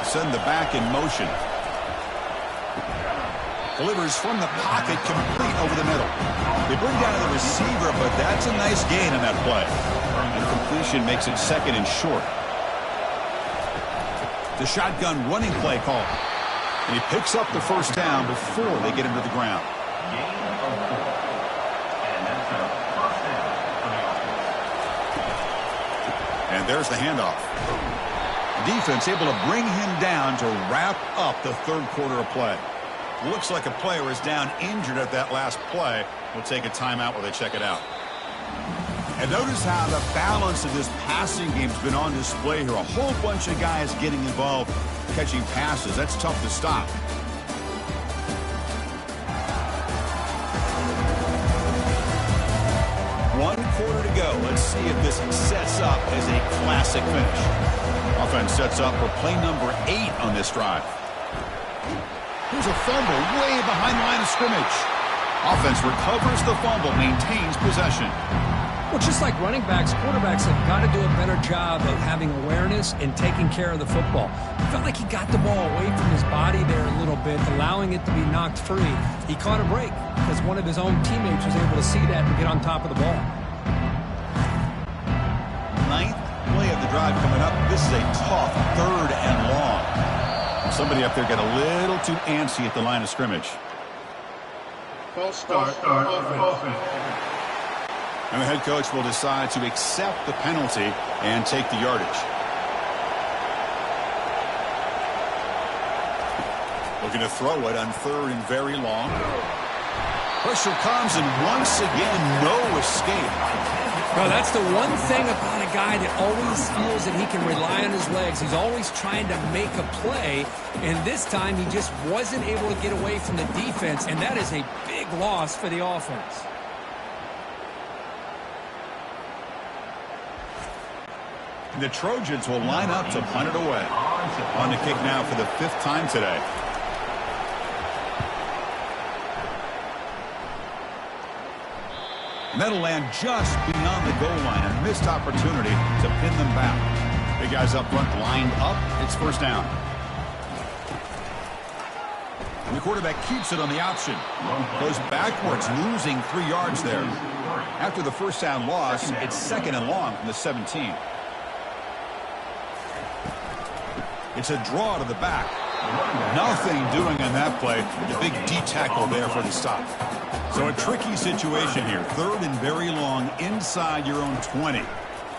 Send the back in motion. Delivers from the pocket, complete over the middle. They bring down the receiver, but that's a nice gain on that play. And completion makes it second and short. The shotgun running play call. And he picks up the first down before they get him to the ground. And there's the handoff. Defense able to bring him down to wrap up the third quarter of play. Looks like a player is down injured at that last play. We'll take a timeout while they check it out. And notice how the balance of this passing game's been on display here. A whole bunch of guys getting involved catching passes. That's tough to stop. One quarter to go. Let's see if this sets up as a classic finish. Offense sets up for play number 8 on this drive. Here's a fumble way behind the line of scrimmage. Offense recovers the fumble, maintains possession. Well, just like running backs, quarterbacks have got to do a better job of having awareness and taking care of the football. I felt like he got the ball away from his body there a little bit, allowing it to be knocked free. He caught a break because one of his own teammates was able to see that and get on top of the ball. Ninth play of the drive coming up. This is a tough third and long. Somebody up there got a little too antsy at the line of scrimmage. False start. And the head coach will decide to accept the penalty and take the yardage. Looking to throw it on third and very long. Pressure comes, and once again, no escape. Well, that's the one thing about a guy that always feels that he can rely on his legs. He's always trying to make a play, and this time he just wasn't able to get away from the defense, and that is a big loss for the offense. The Trojans will line up to punt it away. On the kick now for the 5th time today. And that'll land just beyond the goal line. A missed opportunity to pin them back. Big guys up front lined up. It's first down. And the quarterback keeps it on the option. Goes backwards, losing 3 yards there. After the first down loss, it's second and long from the 17. It's a draw to the back. Nothing doing on that play. The big D tackle there for the stop. So a tricky situation here. Third and very long inside your own 20.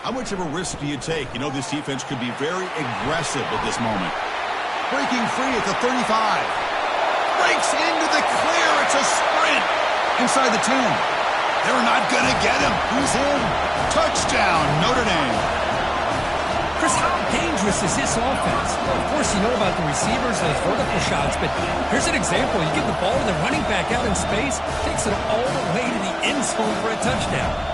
How much of a risk do you take? You know this defense could be very aggressive at this moment. Breaking free at the 35. Breaks into the clear. It's a sprint inside the 10. They're not going to get him. He's in. Touchdown, Notre Dame. Chris, how dangerous is this offense? Well, of course, you know about the receivers, those vertical shots, but here's an example. You give the ball to the running back out in space, takes it all the way to the end zone for a touchdown.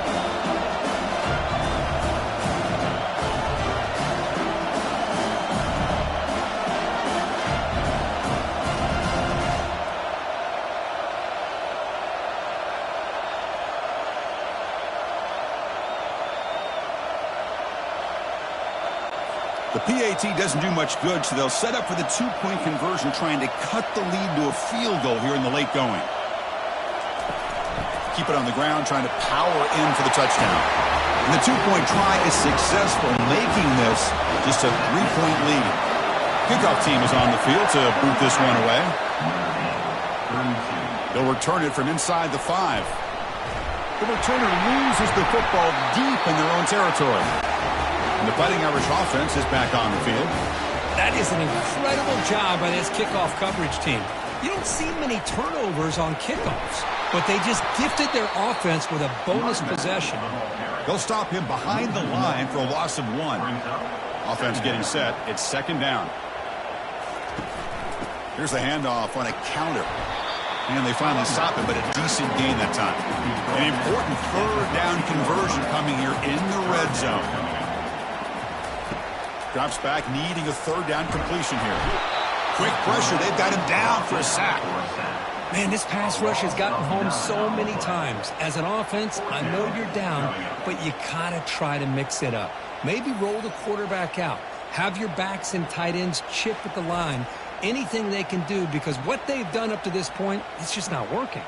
The PAT doesn't do much good, so they'll set up for the 2-point conversion, trying to cut the lead to a field goal here in the late going. Keep it on the ground, trying to power in for the touchdown. And the 2-point try is successful, making this just a 3-point lead. Kickoff team is on the field to boot this one away. They'll return it from inside the 5. The returner loses the football deep in their own territory. And the Fighting Irish offense is back on the field. That is an incredible job by this kickoff coverage team. You don't see many turnovers on kickoffs, but they just gifted their offense with a bonus possession. They'll stop him behind the line for a loss of 1. Offense getting set. It's second down. Here's the handoff on a counter. And they finally stop him, but a decent gain that time. An important third down conversion coming here in the red zone. Drops back, needing a third down completion here. Quick pressure. They've got him down for a sack. Man, this pass rush has gotten home so many times. As an offense, I know you're down, but you gotta try to mix it up. Maybe roll the quarterback out. Have your backs and tight ends chip at the line. Anything they can do, because what they've done up to this point, it's just not working.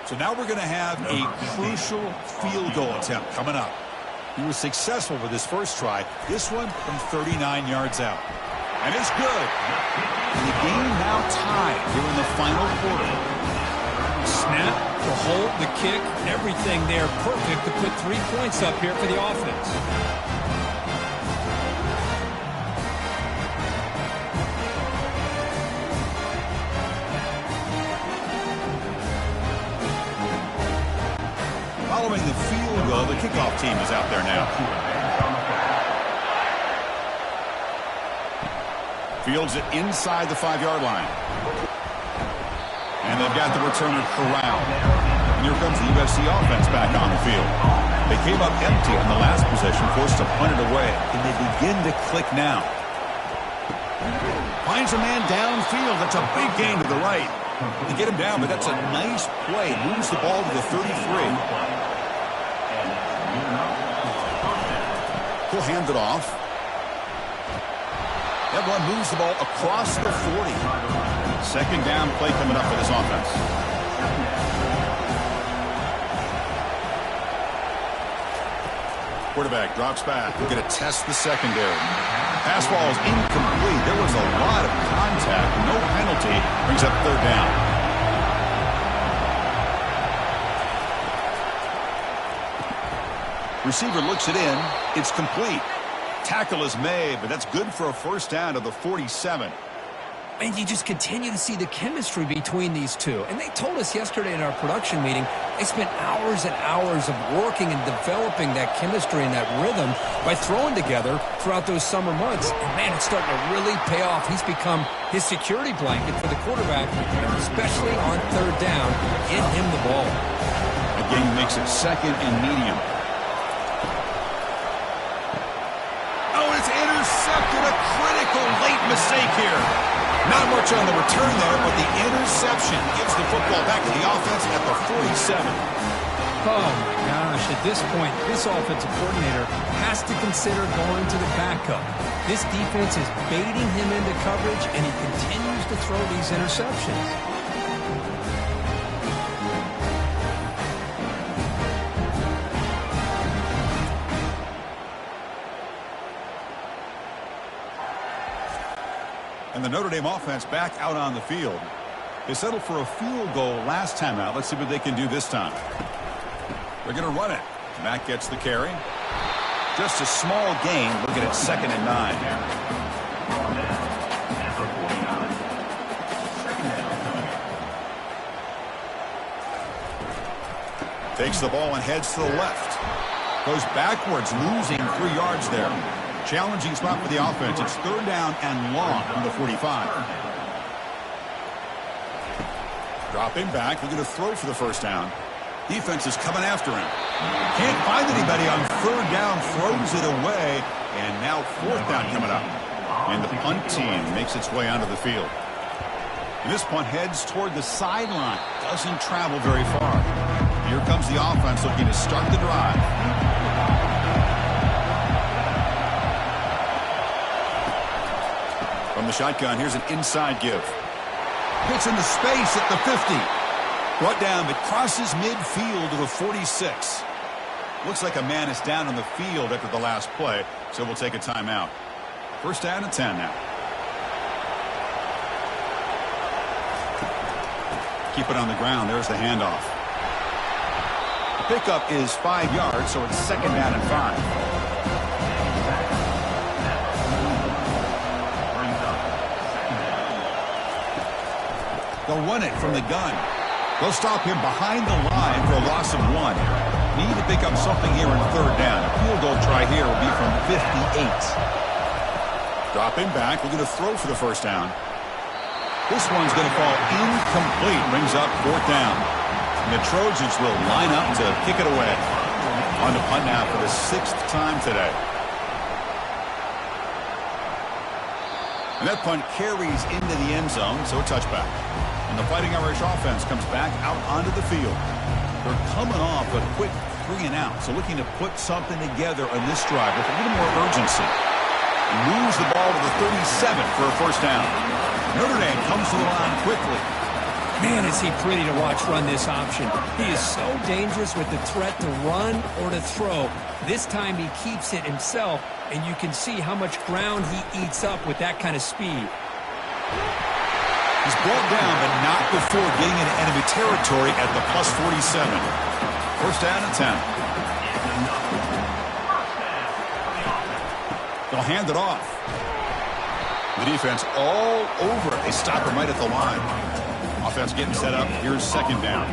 So now we're going to have a crucial field goal attempt coming up. He was successful with his first try. This one from 39 yards out. And it's good. And the game now tied here in the final quarter. Snap, the hold, the kick, everything there perfect to put 3 points up here for the offense. Following the field goal, the kickoff team is out there now. Fields it inside the 5-yard line. And they've got the returner corralled. And here comes the USC offense back on the field. They came up empty on the last possession, forced to punt it away. And they begin to click now. Finds a man downfield. That's a big gain to the right. They get him down, but that's a nice play. Moves the ball to the 33. He'll hand it off. That one moves the ball across the 40. Second down play coming up for this offense. Quarterback drops back. We're going to test the secondary. Pass ball is incomplete. There was a lot of contact. No penalty. Brings up third down. Receiver looks it in. It's complete. Tackle is made, but that's good for a first down to the 47. And you just continue to see the chemistry between these two. And they told us yesterday in our production meeting, they spent hours and hours of working and developing that chemistry and that rhythm by throwing together throughout those summer months. And, man, it's starting to really pay off. He's become his security blanket for the quarterback, especially on third down. Get him the ball. Again, makes it second and medium. Intercepted, a critical late mistake here. Not much on the return there, but the interception gives the football back to the offense at the 47. Oh, my gosh. At this point, this offensive coordinator has to consider going to the backup. This defense is baiting him into coverage, and he continues to throw these interceptions. And the Notre Dame offense back out on the field. They settled for a field goal last time out. Let's see what they can do this time. They're going to run it. Matt gets the carry. Just a small gain. Looking at 2nd and 9. Takes the ball and heads to the left. Goes backwards, losing 3 yards there. Challenging spot for the offense. It's third down and long from the 45. Dropping back. Looking to throw for the first down. Defense is coming after him. Can't find anybody on third down. Throws it away. And now fourth down coming up. And the punt team makes its way onto the field. And this punt heads toward the sideline. Doesn't travel very far. Here comes the offense looking to start the drive. From the shotgun, here's an inside give. Hits into space at the 50. Brought down, but crosses midfield to the 46. Looks like a man is down on the field after the last play, so we'll take a timeout. First down and 10 now. Keep it on the ground. There's the handoff. The pickup is 5 yards, so it's second down and 5. They'll run it from the gun. They'll stop him behind the line for a loss of 1. Need to pick up something here in third down. A field goal try here will be from 58. Dropping back. We're going to throw for the first down. This one's going to fall incomplete. Brings up fourth down. And the Trojans will line up to kick it away. On to punt now for the 6th time today. And that punt carries into the end zone, so a touchback. And the Fighting Irish offense comes back out onto the field. They're coming off a quick 3 and out, so looking to put something together on this drive with a little more urgency. and moves the ball to the 37 for a first down. Notre Dame comes to the line quickly. Man, is he pretty to watch run this option. He is so dangerous with the threat to run or to throw. This time he keeps it himself, and you can see how much ground he eats up with that kind of speed. He's brought down, but not before getting into enemy territory at the plus 47. First down and 10. They'll hand it off. The defense all over it. They stop him right at the line. Offense getting set up. Here's second down.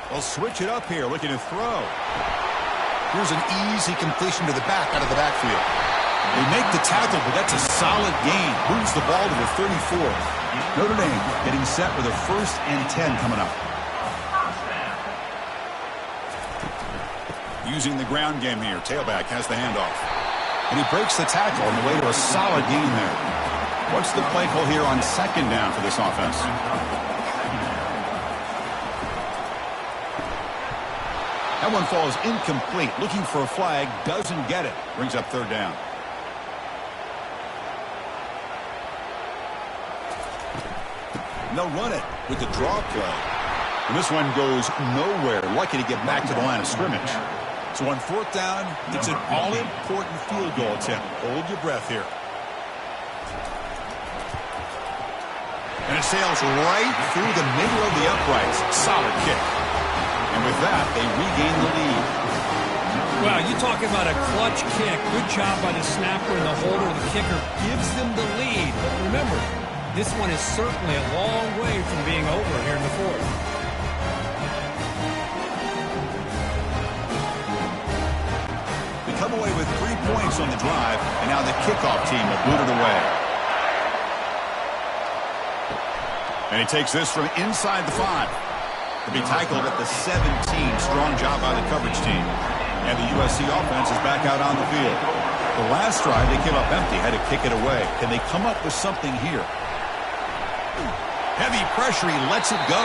They'll switch it up here, looking to throw. Here's an easy completion to the back out of the backfield. They make the tackle, but that's a solid gain. Moves the ball to the 34. Notre Dame getting set with a 1st and 10 coming up. Using the ground game here. Tailback has the handoff. And he breaks the tackle on the way to a solid gain there. What's the play call here on second down for this offense? That one falls incomplete. Looking for a flag. Doesn't get it. Brings up third down. And they'll run it with the draw play. And this one goes nowhere. Lucky to get back to the line of scrimmage. So on fourth down, it's an all-important field goal attempt. Hold your breath here. And it sails right through the middle of the uprights. Solid kick. And with that, they regain the lead. Wow, you talking about a clutch kick. Good job by the snapper and the holder. The kicker gives them the lead. But remember, this one is certainly a long way from being over here in the fourth. Come away with 3 points on the drive, and now the kickoff team will boot it away. And he takes this from inside the 5. To be tackled at the 17. Strong job by the coverage team. And the USC offense is back out on the field. The last drive, they came up empty, had to kick it away. Can they come up with something here? Heavy pressure, he lets it go.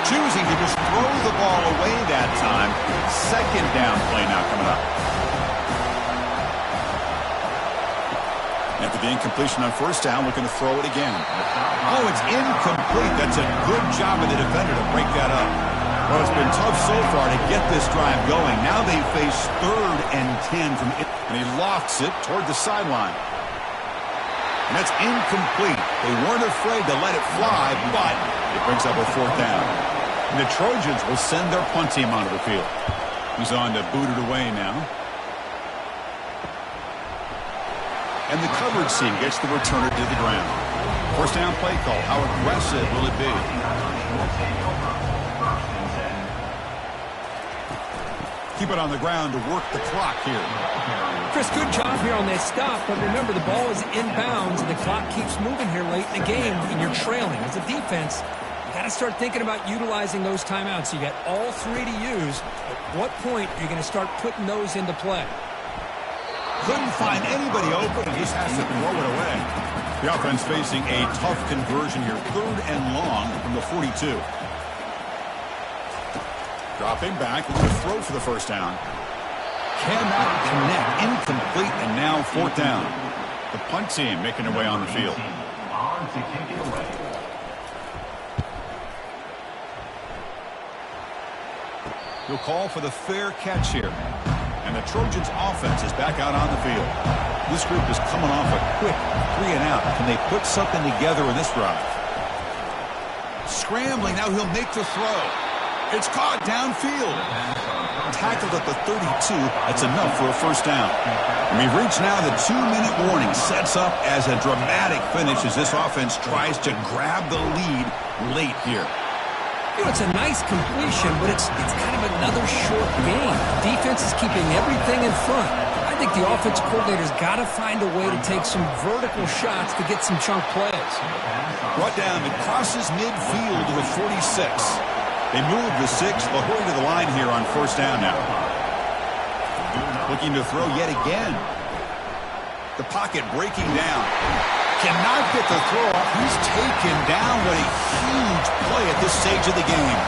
Choosing to just throw the ball away that time. Second down play now coming up. After the incompletion on first down, looking to throw it again. Oh, it's incomplete. That's a good job of the defender to break that up. Well, it's been tough so far to get this drive going. Now they face 3rd and 10 from it, and he lofts it toward the sideline. And that's incomplete. They weren't afraid to let it fly, but it brings up a 4th down. And the Trojans will send their punt team onto the field. He's on to boot it away now. And the coverage team gets the returner to the ground. First down play call. How aggressive will it be? Keep it on the ground to work the clock here. Chris, good job here on that stop, but remember the ball is inbounds and the clock keeps moving here late in the game and you're trailing. As a defense, you got to start thinking about utilizing those timeouts. You got all 3 to use. At what point are you going to start putting those into play? Couldn't find anybody open and just has to throw it away. The offense facing a tough conversion here. 3rd and long from the 42. Dropping back, looking to throw for the first down. Cannot connect. Incomplete, and now 4th down. The punt team making their way on the field. On to kick it away. He'll call for the fair catch here. And the Trojans offense is back out on the field. This group is coming off a quick 3 and out. Can they put something together in this drive? Scrambling, now he'll make the throw. It's caught downfield. Tackled at the 32. That's enough for a first down. And we've reached now the 2-minute warning. Sets up as a dramatic finish as this offense tries to grab the lead late here. You know, it's a nice completion, but it's kind of another short game. Defense is keeping everything in front. I think the offensive coordinator's got to find a way to take some vertical shots to get some chunk plays. Brought down, it crosses midfield to the 46. They move the 6. They'll hurry to the line here on first down now. Looking to throw yet again. The pocket breaking down. Cannot get the throw off. He's taken down. What a huge play at this stage of the game.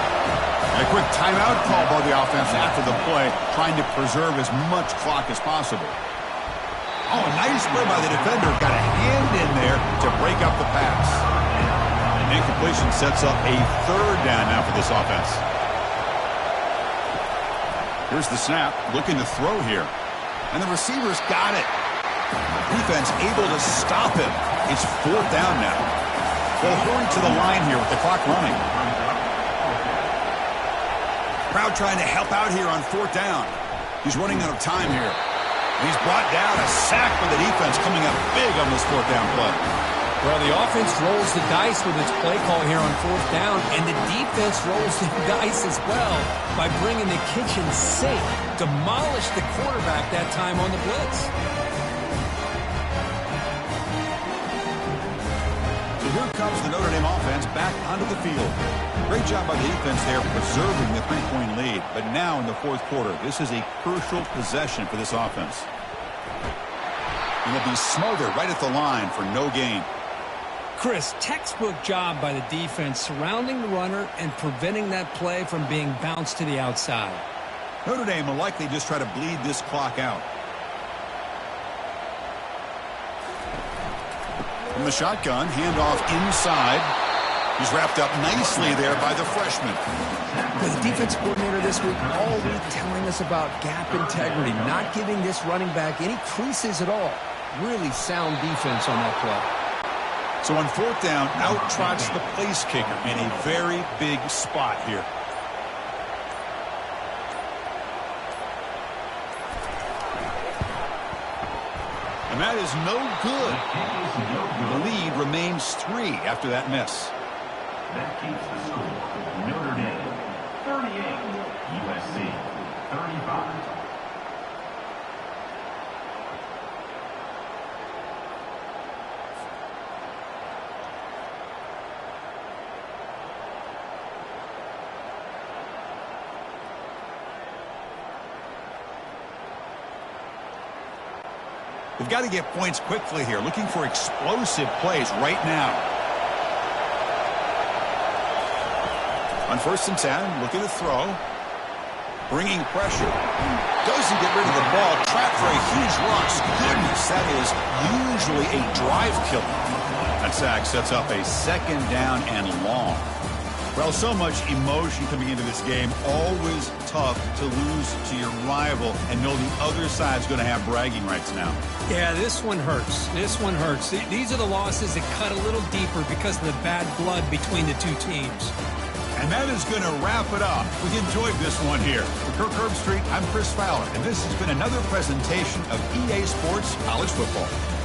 A quick timeout call by the offense after the play, trying to preserve as much clock as possible. Oh, nice play by the defender. Got a hand in there to break up the pass. Incompletion sets up a third down now for this offense. Here's the snap, looking to throw here. And the receiver's got it. Defense able to stop him. It's fourth down now. They'll hurry to the line here with the clock running. Crowd trying to help out here on fourth down. He's running out of time here. He's brought down, a sack by the defense coming up big on this fourth down play. Well, the offense rolls the dice with its play call here on fourth down, and the defense rolls the dice as well by bringing the kitchen sink. Demolished the quarterback that time on the blitz. So here comes the Notre Dame offense back onto the field. Great job by the defense there preserving the three-point lead. But now in the fourth quarter, this is a crucial possession for this offense. And they'll be smothered right at the line for no gain. Chris, textbook job by the defense surrounding the runner and preventing that play from being bounced to the outside. Notre Dame will likely just try to bleed this clock out. From the shotgun, handoff inside. He's wrapped up nicely there by the freshman. The defense coordinator this week all week telling us about gap integrity, not giving this running back any creases at all. Really sound defense on that play. So on fourth down, out trots the place kicker in a very big spot here. And that is no good. The lead remains 3 after that miss. That keeps the score. Notre Dame 38, USC 35. They've got to get points quickly here, looking for explosive plays right now. On 1st and 10, looking to throw. Bringing pressure. Doesn't get rid of the ball. Trapped for a huge loss. Goodness, that is usually a drive killer. That sack sets up a second down and long. Well, so much emotion coming into this game. Always tough to lose to your rival and know the other side's going to have bragging rights now. Yeah, this one hurts. This one hurts. These are the losses that cut a little deeper because of the bad blood between the two teams. And that is going to wrap it up. We enjoyed this one here. For Kirk Herbstreit, I'm Chris Fowler, and this has been another presentation of EA Sports College Football.